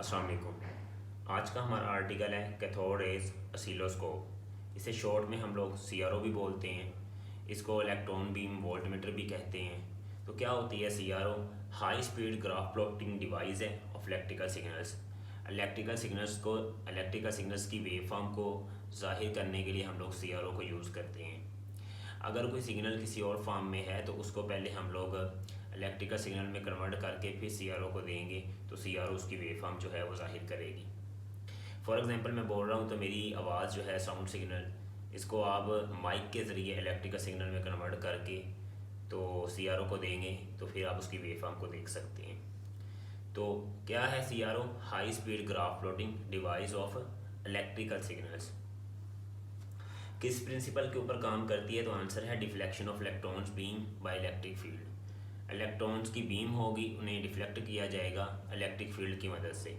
अस्सलाम वालेकुम। आज का हमारा आर्टिकल है कैथोड रेज ऑसिलोस्कोप। इसे शॉर्ट में हम लोग सीआरओ भी बोलते हैं। इसको इलेक्ट्रॉन बीम वोल्टमीटर भी कहते हैं। तो क्या होती है CRO? High speed graph plotting device है of electrical signals. Electrical signals की वेव फॉर्म को जाहिर करने के लिए हम लोग सीआरओ को यूज़ करते हैं। अगर कोई सिग्नल किसी और फॉर्म में है तो उसको पहले हम लोग इलेक्ट्रिकल सिग्नल में कन्वर्ट करके फिर सीआरओ को देंगे, तो सीआरओ उसकी वेव फॉर्म जो है वो जाहिर करेगी। फॉर एग्जांपल मैं बोल रहा हूँ तो मेरी आवाज़ जो है साउंड सिग्नल, इसको आप माइक के ज़रिए इलेक्ट्रिकल सिग्नल में कन्वर्ट करके तो सीआरओ को देंगे, तो फिर आप उसकी वेव फॉर्म को देख सकते हैं। तो क्या है CRO? High speed graph plotting device of electrical signals. किस प्रिंसिपल के ऊपर काम करती है? तो आंसर है deflection of electrons beam by electric field. Electrons की बीम होगी, उन्हें डिफ्लेक्ट किया जाएगा इलेक्ट्रिक फील्ड की मदद से।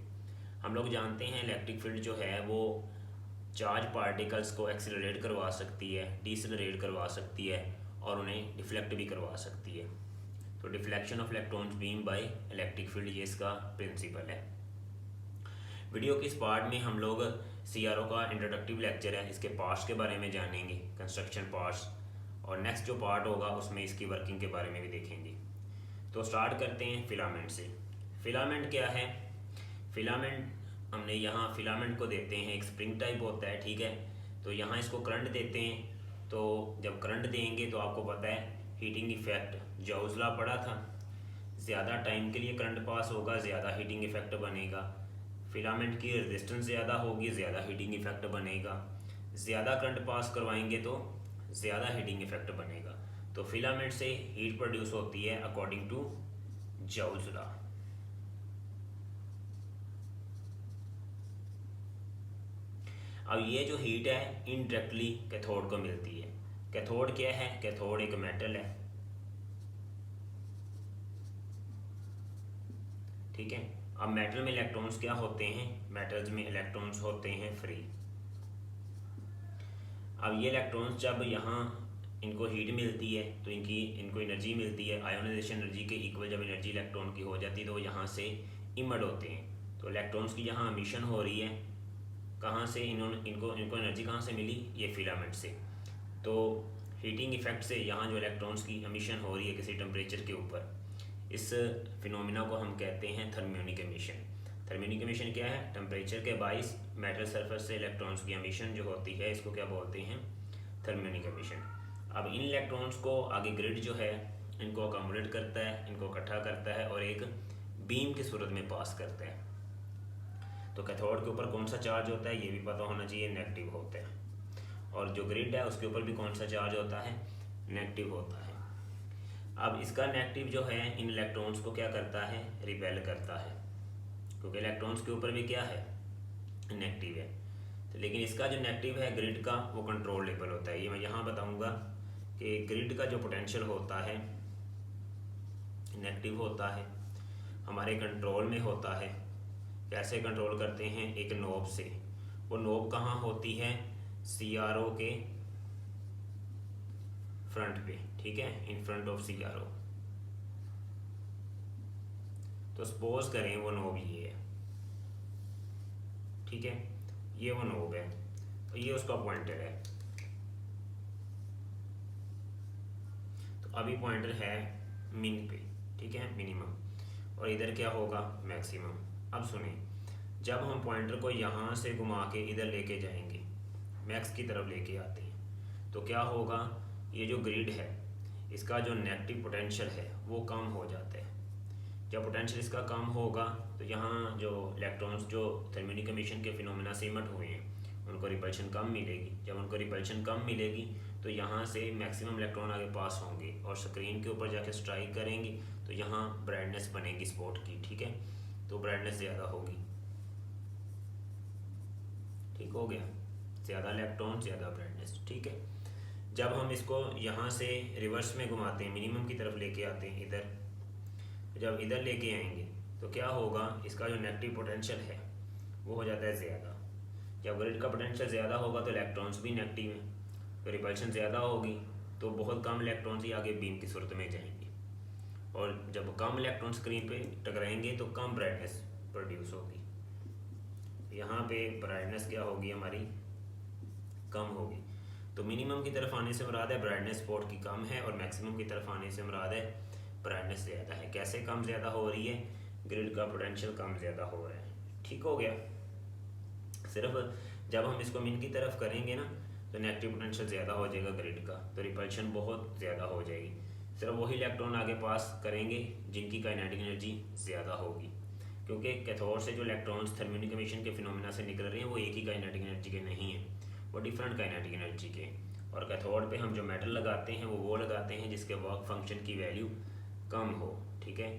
हम लोग जानते हैं इलेक्ट्रिक फील्ड जो है वो चार्ज पार्टिकल्स को एक्सीलरेट करवा सकती है, डिसलरेट करवा सकती है और उन्हें डिफ्लेक्ट भी करवा सकती है। तो deflection of electrons beam by electric field ये इसका प्रिंसिपल है। वीडियो के इस पार्ट में हम लोग सीआरओ का इंट्रोडक्टिव लेक्चर है, इसके पार्ट्स के बारे में जानेंगे, कंस्ट्रक्शन पार्ट्स, और नेक्स्ट जो पार्ट होगा उसमें इसकी वर्किंग के बारे में भी देखेंगे। तो स्टार्ट करते हैं फिलामेंट से। फिलामेंट क्या है? फिलामेंट हमने यहाँ फिलामेंट को देते हैं, एक स्प्रिंग टाइप होता है, ठीक है। तो यहाँ इसको करंट देते हैं। तो जब करंट देंगे तो आपको पता है हीटिंग इफेक्ट जॉल्स लॉ पढ़ा था, ज़्यादा टाइम के लिए करंट पास होगा, ज़्यादा हीटिंग इफेक्ट बनेगा। फिलामेंट की रेजिस्टेंस ज़्यादा होगी, ज़्यादा हीटिंग इफेक्ट बनेगा। ज़्यादा करंट पास करवाएंगे तो ज़्यादा हीटिंग इफेक्ट बनेगा। तो फिलामेंट से हीट प्रोड्यूस होती है अकॉर्डिंग टू जॉल्स लॉ। अब ये जो हीट है इनडायरेक्टली कैथोड को मिलती है। कैथोड क्या है? कैथोड एक मेटल है, ठीक है। अब मेटल में इलेक्ट्रॉन्स क्या होते हैं? मेटल्स में इलेक्ट्रॉन्स होते हैं फ्री। अब ये इलेक्ट्रॉन्स जब यहाँ इनको हीट मिलती है तो इनको एनर्जी मिलती है, आयोनाइजेशन एनर्जी के इक्वल जब एनर्जी इलेक्ट्रॉन की हो जाती है तो यहाँ से इमर्ड होते हैं। तो इलेक्ट्रॉन्स की यहाँ एमिशन हो रही है, कहाँ से? इनको एनर्जी कहाँ से मिली? ये फिलामेंट से। तो हीटिंग इफेक्ट से यहाँ जो इलेक्ट्रॉन्स की एमिशन हो रही है किसी टेम्परेचर के ऊपर, इस फिनोमिना को हम कहते हैं थर्मियोनिक एमिशन। थर्मियोनिक एमिशन क्या है? टेम्परेचर के बाइस मेटल सरफेस से इलेक्ट्रॉन्स की एमिशन जो होती है, इसको क्या बोलते हैं? Thermionic emission. अब इन इलेक्ट्रॉन्स को आगे ग्रिड जो है इनको अकोमोडेट करता है, इनको इकट्ठा करता है और एक बीम की सूरत में पास करता है। तो कैथोड के ऊपर कौन सा चार्ज होता है ये भी पता होना चाहिए, नेगेटिव होता है। और जो ग्रिड है उसके ऊपर भी कौन सा चार्ज होता है? नेगेटिव होता है। अब इसका नेगेटिव जो है इन इलेक्ट्रॉन्स को क्या करता है? रिपेल करता है, क्योंकि इलेक्ट्रॉन्स के ऊपर भी क्या है? नेगेटिव है। तो लेकिन इसका जो नेगेटिव है ग्रिड का वो कंट्रोलेबल होता है। ये मैं यहाँ बताऊँगा कि ग्रिड का जो पोटेंशियल होता है नेगेटिव होता है, हमारे कंट्रोल में होता है। कैसे कंट्रोल करते हैं? एक नोब से। वो नोब कहाँ होती है? सीआरओ के फ्रंट पे, ठीक है, इन फ्रंट ऑफ सीआरओ। तो सपोज करें वो नोब ये है, ठीक है, ये वो नोब है, तो ये उसका पॉइंटर है। तो अभी पॉइंटर है मिन पे, ठीक है, मिनिमम, और इधर क्या होगा? मैक्सिमम। अब सुने, जब हम पॉइंटर को यहाँ से घुमा के इधर लेके जाएंगे, मैक्स की तरफ लेके आते हैं, तो क्या होगा? ये जो ग्रिड है इसका जो नेगेटिव पोटेंशियल है वो कम हो जाता है। जब पोटेंशियल इसका कम होगा तो यहाँ जो इलेक्ट्रॉन्स जो थर्मियोनिक एमिशन के फिनोमेना से इमिट हुए हैं उनको रिपल्शन कम मिलेगी। जब उनको रिपल्शन कम मिलेगी तो यहाँ से मैक्सिमम इलेक्ट्रॉन आगे पास होंगे और स्क्रीन के ऊपर जाके स्ट्राइक करेंगे, तो यहाँ ब्राइटनेस बनेगी स्पॉट की, ठीक है। तो ब्राइटनेस ज़्यादा होगी, ठीक हो गया, ज़्यादा इलेक्ट्रॉन ज़्यादा ब्राइटनेस, ठीक है। जब हम इसको यहाँ से रिवर्स में घुमाते हैं, मिनिमम की तरफ लेके आते हैं इधर, जब इधर लेके आएंगे तो क्या होगा? इसका जो नेगेटिव पोटेंशियल है वो हो जाता है ज़्यादा। जब ग्रिड का पोटेंशियल ज़्यादा होगा तो इलेक्ट्रॉन्स भी नेगेटिव हैं, तो रिपल्शन ज़्यादा होगी, तो बहुत कम इलेक्ट्रॉन्स ही आगे बीम की सूरत में जाएंगे, और जब कम इलेक्ट्रॉन स्क्रीन पे टकराएंगे तो कम ब्राइटनेस प्रोड्यूस होगी। यहाँ पे ब्राइटनेस क्या होगी हमारी, कम होगी। तो मिनिमम की तरफ आने से मुराद है ब्राइटनेस स्पॉट की कम है, और मैक्सिमम की तरफ आने से मुराद है ब्राइटनेस ज़्यादा है। कैसे कम ज़्यादा हो रही है, ग्रिड का पोटेंशियल कम ज़्यादा हो रहा है। ठीक हो गया। सिर्फ जब हम इसको मिन की तरफ करेंगे ना तो नेगेटिव पोटेंशियल ज़्यादा हो जाएगा ग्रिड का, तो रिपल्शन बहुत ज़्यादा हो जाएगी। सिर्फ वही इलेक्ट्रॉन आगे पास करेंगे जिनकी काइनेटिक एनर्जी ज़्यादा होगी, क्योंकि कैथोड से जो इलेक्ट्रॉन्स थर्मोनिक एमिशन के फिनोमेना से निकल रहे हैं वो एक ही काइनेटिक एनर्जी के नहीं हैं, वो डिफरेंट काइनेटिक एनर्जी के। और कैथोड पे हम जो मेटल लगाते हैं वो लगाते हैं जिसके वर्क फंक्शन की वैल्यू कम हो। ठीक है,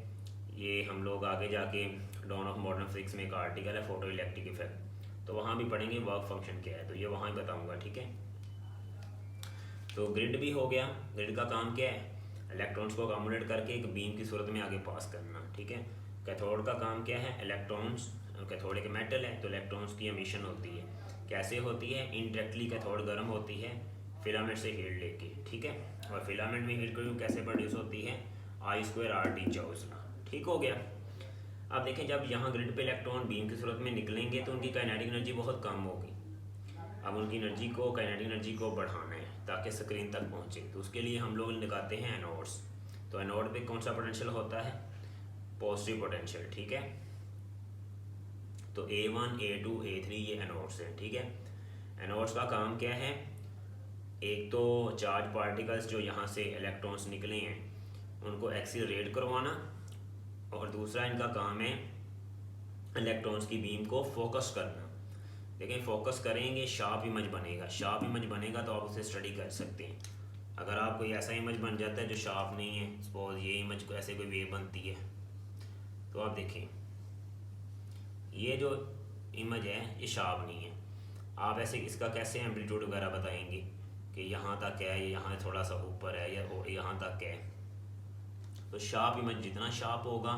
ये हम लोग आगे जाके डॉन ऑफ मॉडर्न फिजिक्स में एक आर्टिकल है फोटो इलेक्ट्रिक इफेक्ट, तो वहाँ भी पढ़ेंगे वर्क फंक्शन क्या है, तो ये वहाँ ही बताऊँगा। ठीक है, तो ग्रिड भी हो गया। ग्रिड का काम क्या है, इलेक्ट्रॉन्स को अकोमोडेट करके एक बीम की सूरत में आगे पास करना। ठीक है, कैथोड का काम क्या है, इलेक्ट्रॉन्स, कैथोड एक मेटल है तो इलेक्ट्रॉन्स की एमिशन होती है। कैसे होती है, इनडायरेक्टली कैथोड गर्म होती है फिलामेंट से हीट लेके। ठीक है, और फिलामेंट में हीट कैसे प्रोड्यूस होती है, I2RT जॉल्स। ठीक हो गया। अब देखें, जब यहाँ ग्रिड पे इलेक्ट्रॉन बीम की सूरत में निकलेंगे तो उनकी काइनेटिक एनर्जी बहुत कम होगी। अब उनकी एनर्जी को, काइनेटिक एनर्जी को बढ़ाना है ताकि स्क्रीन तक पहुँचे, तो उसके लिए हम लोग लगाते हैं एनोड्स। तो एनोड पे कौन सा पोटेंशियल होता है, पॉजिटिव पोटेंशियल। ठीक है, तो A1 A2 A3 ये एनोड्स हैं। ठीक है, एनोड्स का काम क्या है, एक तो चार्ज पार्टिकल्स जो यहाँ से इलेक्ट्रॉन्स निकले हैं उनको एक्सीलरेट करवाना, और दूसरा इनका काम है इलेक्ट्रॉन्स की बीम को फोकस करना। लेकिन फोकस करेंगे शार्प इमेज बनेगा, शार्प इमेज बनेगा तो आप उसे स्टडी कर सकते हैं। अगर आप कोई ऐसा इमेज बन जाता है जो शार्प नहीं है, सपोज ये इमेज को ऐसे कोई वेव बनती है, तो आप देखें ये जो इमेज है ये शार्प नहीं है, आप ऐसे इसका कैसे एम्पलीट्यूड वगैरह बताएंगे कि यहाँ तक है, यहाँ थोड़ा सा ऊपर है, या यहाँ तक है। तो शार्प इमेज जितना शार्प होगा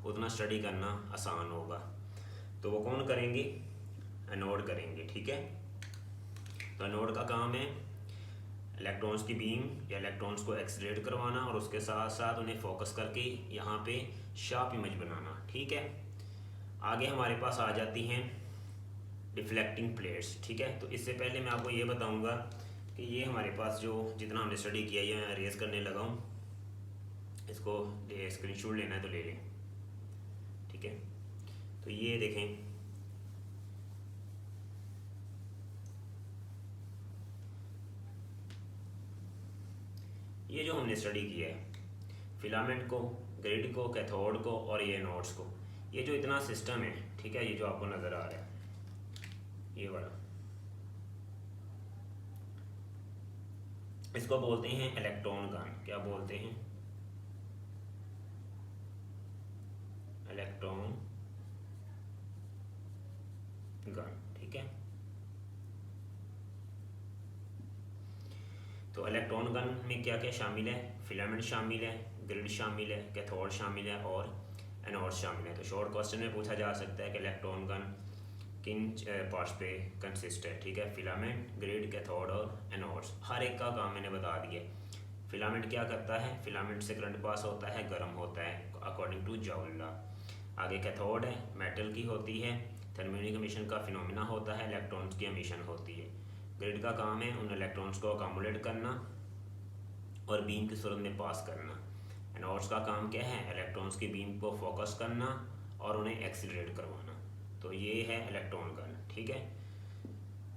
उतना स्टडी करना आसान होगा। तो वो कौन करेंगे, एनोड करेंगे। ठीक है, तो एनोड का काम है इलेक्ट्रॉन्स की बीम या इलेक्ट्रॉन्स को एक्सीलरेट करवाना और उसके साथ साथ उन्हें फोकस करके यहाँ पे शार्प इमेज बनाना। ठीक है, आगे हमारे पास आ जाती हैं डिफ्लेक्टिंग प्लेट्स। ठीक है, तो इससे पहले मैं आपको ये बताऊँगा कि ये हमारे पास जो जितना हमने स्टडी किया ये मैं रेज करने लगा हूँ, इसको स्क्रीनशॉट लेना है तो ले लें। ठीक है, तो ये देखें, ये जो हमने स्टडी किया है फिलामेंट को, ग्रिड को, कैथोड को और ये नोड्स को, ये जो इतना सिस्टम है। ठीक है, ये जो आपको नज़र आ रहा है ये वाला, इसको बोलते हैं इलेक्ट्रॉन गन। क्या बोलते हैं, इलेक्ट्रॉन गन। ठीक है, तो इलेक्ट्रॉन गन में क्या क्या शामिल है, फिलामेंट शामिल है, ग्रिड शामिल है, कैथोड शामिल है और एनोड शामिल है। तो शॉर्ट क्वेश्चन में पूछा जा सकता है कि इलेक्ट्रॉन गन किन पार्ट्स पे कंसिस्ट है। ठीक है, फिलामेंट, ग्रिड, कैथोड और एनोड्स, हर एक का काम मैंने बता दिया। फिलामेंट क्या करता है, फिलामेंट से करंट पास होता है, गर्म होता है अकॉर्डिंग टू जॉउल लॉ। आगे कैथोड है, मेटल की होती है, थर्मोनिक एमिशन का फिनोमेना होता है, इलेक्ट्रॉन्स की एमिशन होती है। ग्रिड का काम है उन इलेक्ट्रॉन्स को अकोमोडेट करना और बीम की सूरत में पास करना। एनोड्स का काम क्या है, इलेक्ट्रॉन्स की बीम को फोकस करना और उन्हें एक्सीलरेट करवाना। तो ये है इलेक्ट्रॉन गन। ठीक है,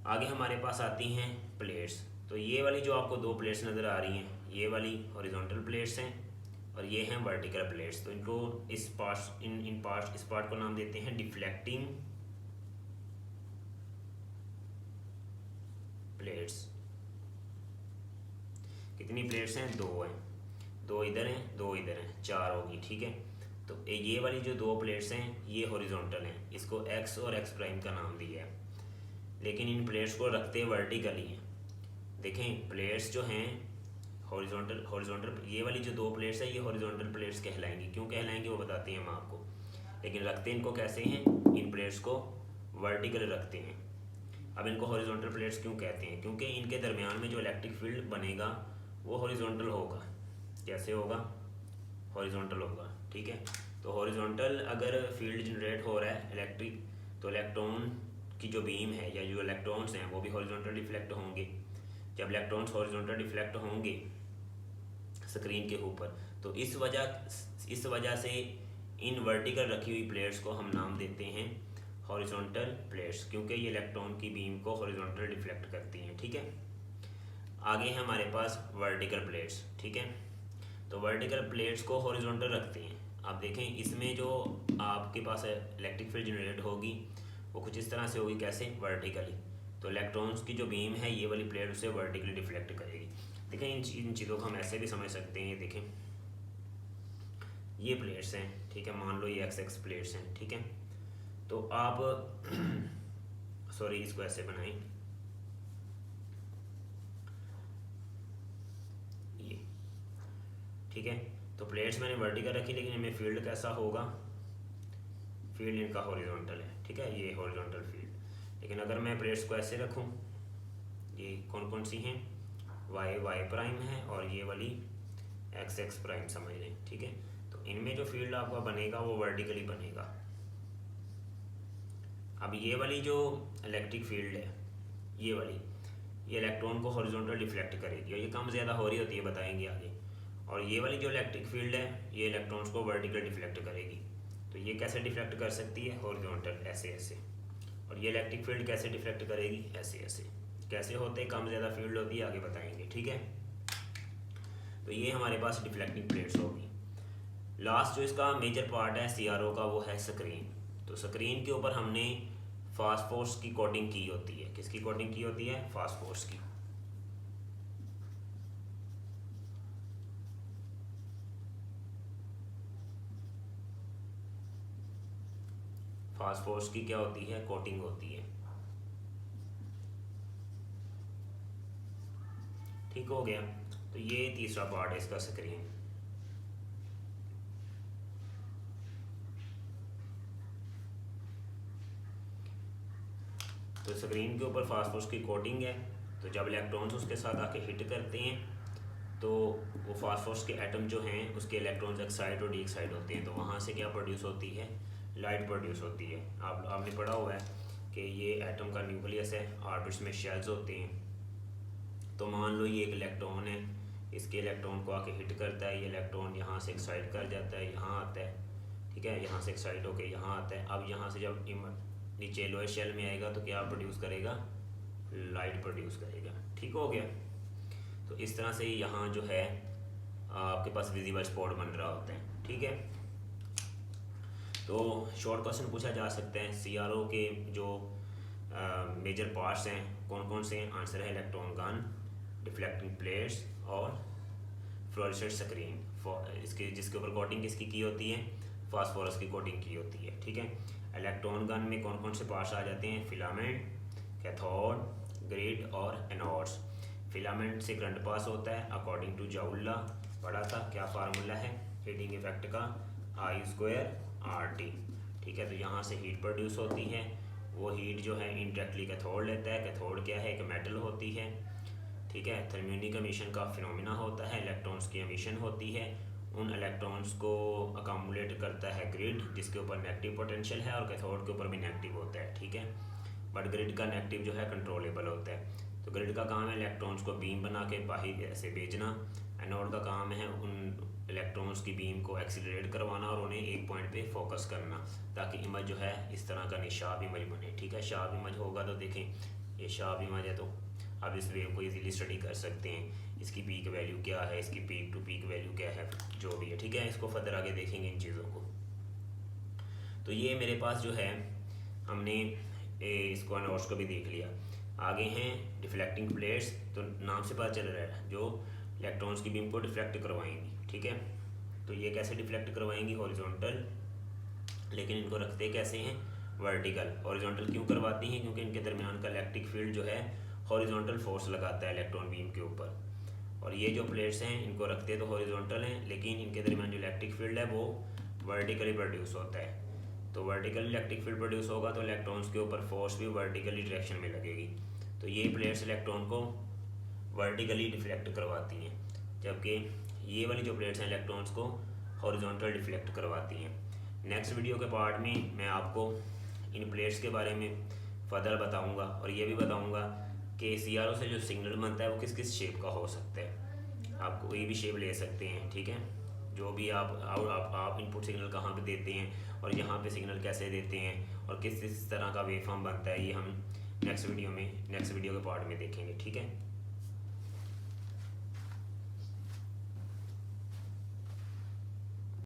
आगे हमारे पास आती हैं प्लेट्स। तो ये वाली जो आपको दो प्लेट्स नज़र आ रही हैं, ये वाली हॉरिजॉन्टल प्लेट्स हैं और ये हैं वर्टिकल प्लेट्स। तो इनको इस पार्ट को नाम देते हैं डिफ्लेक्टिंग प्लेट्स। कितनी प्लेट्स हैं, दो हैं, दो इधर हैं, दो इधर हैं, चार होगी। ठीक है, तो ये वाली जो दो प्लेट्स हैं ये हॉरिजॉन्टल हैं, इसको एक्स और एक्स प्राइम का नाम दिया है, लेकिन इन प्लेट्स को रखते वर्टिकली हैं। देखें प्लेट्स जो हैं हॉरिजॉन्टल, ये वाली जो दो प्लेट्स हैं ये हॉरिजॉन्टल प्लेट्स कहलाएंगी। क्यों कहलाएंगी वो बताते हैं हम आपको, लेकिन रखते इनको कैसे हैं, इन प्लेट्स को वर्टिकल रखते हैं। अब इनको हॉरिजॉन्टल प्लेट्स क्यों कहते हैं, क्योंकि इनके दरमियान में जो इलेक्ट्रिक फील्ड बनेगा वो हॉरिजॉन्टल होगा। कैसे होगा, हॉरिजॉन्टल होगा। ठीक है, तो हॉरिजॉन्टल अगर फील्ड जनरेट हो रहा है इलेक्ट्रिक, तो इलेक्ट्रॉन की जो बीम है या जो इलेक्ट्रॉन्स हैं वो भी हॉरिजॉन्टल डिफ्लेक्ट होंगे। जब इलेक्ट्रॉन्स हॉरिजॉन्टल डिफ्लेक्ट होंगे स्क्रीन के ऊपर, तो इस वजह से इन वर्टिकल रखी हुई प्लेट्स को हम नाम देते हैं हॉरिजॉन्टल प्लेट्स, क्योंकि ये इलेक्ट्रॉन की बीम को हॉरिजॉन्टल डिफ्लेक्ट करती हैं। ठीक है, आगे है हमारे पास वर्टिकल प्लेट्स। ठीक है, तो वर्टिकल प्लेट्स को हॉरिजॉन्टल रखते हैं। आप देखें इसमें जो आपके पास इलेक्ट्रिक फील्ड जनरेट होगी वो कुछ इस तरह से होगी, कैसे, वर्टिकली। तो इलेक्ट्रॉन्स की जो बीम है ये वाली प्लेट उसे वर्टिकली डिफ्लेक्ट करेगी। देखें इन चीज़ों को हम ऐसे भी समझ सकते हैं। ये देखें ये प्लेट्स हैं, ठीक है, मान लो ये एक्स प्लेट्स हैं। ठीक है, तो आप सॉरी इसको ऐसे बनाएं, ये ठीक है। तो प्लेट्स मैंने वर्टिकल रखी, लेकिन इनमें फील्ड कैसा होगा, फील्ड इनका हॉरिजॉन्टल है। ठीक है, ये हॉरिजॉन्टल फील्ड। लेकिन अगर मैं प्लेट्स को ऐसे रखूं, ये कौन कौन सी हैं, वाई प्राइम है और ये वाली एक्स प्राइम समझ लें। ठीक है, तो इनमें जो फील्ड आपका बनेगा वो वर्टिकली बनेगा। अब ये वाली जो इलेक्ट्रिक फील्ड है, ये वाली, ये इलेक्ट्रॉन को हॉरिजॉन्टल डिफ्लेक्ट करेगी और ये कम ज़्यादा हो रही होती है, बताएंगे आगे। और ये वाली जो इलेक्ट्रिक फील्ड है ये इलेक्ट्रॉन्स को वर्टिकल डिफ्लेक्ट करेगी। तो ये कैसे डिफ्लेक्ट कर सकती है, हॉरिजॉन्टल, ऐसे ऐसे। और ये इलेक्ट्रिक फील्ड कैसे डिफ्लेक्ट करेगी, ऐसे ऐसे। कैसे होते हैं, कम ज़्यादा फील्ड होती है, आगे बताएंगे। ठीक है, तो ये हमारे पास डिफ्लेक्टिंग प्लेट्स होगी। लास्ट जो इसका मेजर पार्ट है CRO का वो है स्क्रीन। तो स्क्रीन के ऊपर हमने फास्फोरस की कोटिंग की होती है। किसकी कोटिंग की होती है, फास्फोरस की। फास्फोरस की क्या होती है, कोटिंग होती है। ठीक हो गया, तो ये तीसरा पार्ट है इसका, स्क्रीन। तो स्क्रीन के ऊपर फास्फोरस की कोटिंग है। तो जब इलेक्ट्रॉन्स उसके साथ आके हिट करते हैं तो वो फास्फोरस के एटम जो हैं उसके इलेक्ट्रॉन्स एक्साइड और डी एक्साइड होते हैं। तो वहाँ से क्या प्रोड्यूस होती है, लाइट प्रोड्यूस होती है। आपने पढ़ा हुआ है कि ये एटम का न्यूक्लियस है, ऑर्बिट्स में शेल्स होते हैं। तो मान लो ये एक इलेक्ट्रॉन है, इसके इलेक्ट्रॉन को आके हिट करता है, ये इलेक्ट्रॉन यहाँ से एक्साइड कर जाता है, यहाँ आता है। ठीक है, यहाँ से एक्साइड होकर यहाँ आता है। अब यहाँ से जब नीचे लोअर शेल में आएगा तो क्या प्रोड्यूस करेगा, लाइट प्रोड्यूस करेगा। ठीक हो गया, तो इस तरह से यहाँ जो है आपके पास विजिबल स्पॉट बन रहा होता है। ठीक है, तो शॉर्ट क्वेश्चन पूछा जा सकता है CRO के जो मेजर पार्ट्स हैं कौन कौन से हैं। आंसर है इलेक्ट्रॉन गन, डिफ्लेक्टिंग प्लेट्स और फ्लोरेसेंट स्क्रीन। इसके जिसके ऊपर कोटिंग किसकी की होती है, फास्फोरस की कोटिंग की होती है। ठीक है, इलेक्ट्रॉन गन में कौन कौन से पार्ट्स आ जाते हैं, फिलामेंट, कैथोड, ग्रिड और एनोड्स। फिलामेंट से करंट पास होता है अकॉर्डिंग टू जाउल्ला, पढ़ा था, क्या फार्मूला है हीटिंग इफेक्ट का, I²RT। ठीक है, तो यहाँ से हीट प्रोड्यूस होती है, वो हीट जो है इंडायरेक्टली कैथोड लेता है। कैथोड क्या है, एक मेटल होती है। ठीक है, थर्मियोनिक एमिशन का फिनोमिना होता है, इलेक्ट्रॉन्स की एमिशन होती है। उन इलेक्ट्रॉन्स को अकामुलेट करता है ग्रिड, जिसके ऊपर नेगेटिव पोटेंशियल है, और कैथोड के ऊपर भी नेगेटिव होता है। ठीक है, बट ग्रिड का नेगेटिव जो है कंट्रोलेबल होता है। तो ग्रिड का काम है इलेक्ट्रॉन्स को बीम बना के बाहर ऐसे भेजना। एनोड का काम है उन इलेक्ट्रॉन्स की बीम को एक्सीलरेट करवाना और उन्हें एक पॉइंट पे फोकस करना, ताकि इमेज जो है इस तरह का शार्प इमेज बने। ठीक है, शार्प इमेज होगा तो देखें ये शार्प इमेज है, तो आप इस वेव को इजीली स्टडी कर सकते हैं। इसकी पीक वैल्यू क्या है, इसकी पीक टू पीक वैल्यू क्या है, जो भी है। ठीक है, इसको फर्दर आगे देखेंगे इन चीज़ों को। तो ये मेरे पास जो है हमने इसको एनोड्स को भी देख लिया। आगे हैं डिफ्लेक्टिंग प्लेट्स। तो नाम से पता चल रहा है जो इलेक्ट्रॉन्स की बीम को डिफ्लेक्ट करवाएंगी। ठीक है, तो ये कैसे डिफ्लेक्ट करवाएंगी, हॉरिजॉन्टल, लेकिन इनको रखते कैसे हैं, वर्टिकल। हॉरिजॉन्टल क्यों करवाती हैं, क्योंकि इनके दरमियान का इलेक्ट्रिक फील्ड जो है हॉरिजॉन्टल फोर्स लगाता है इलेक्ट्रॉन बीम के ऊपर। और ये जो प्लेट्स हैं इनको रखते तो हॉरिजॉन्टल हैं, लेकिन इनके दरमियान जो इलेक्ट्रिक फील्ड है वो वर्टिकली प्रोड्यूस होता है। तो वर्टिकल इलेक्ट्रिक फील्ड प्रोड्यूस होगा तो इलेक्ट्रॉन्स के ऊपर फोर्स भी वर्टिकली डायरेक्शन में लगेगी। तो ये प्लेट्स इलेक्ट्रॉन को वर्टिकली डिफ्लेक्ट करवाती हैं, जबकि ये वाली जो प्लेट्स हैं इलेक्ट्रॉन्स को हॉरिजॉन्टल डिफ्लेक्ट करवाती हैं। नेक्स्ट वीडियो के पार्ट में मैं आपको इन प्लेट्स के बारे में फर्दर बताऊंगा, और ये भी बताऊंगा कि सीआरओ से जो सिग्नल बनता है वो किस किस शेप का हो सकता है। आप कोई भी शेप ले सकते हैं, ठीक है। जो भी आप इनपुट सिग्नल कहाँ पे देते हैं और यहाँ पे सिग्नल कैसे देते हैं और किस किस तरह का वेव फॉर्म बनता है, ये हम नेक्स्ट वीडियो के पार्ट में देखेंगे, ठीक है।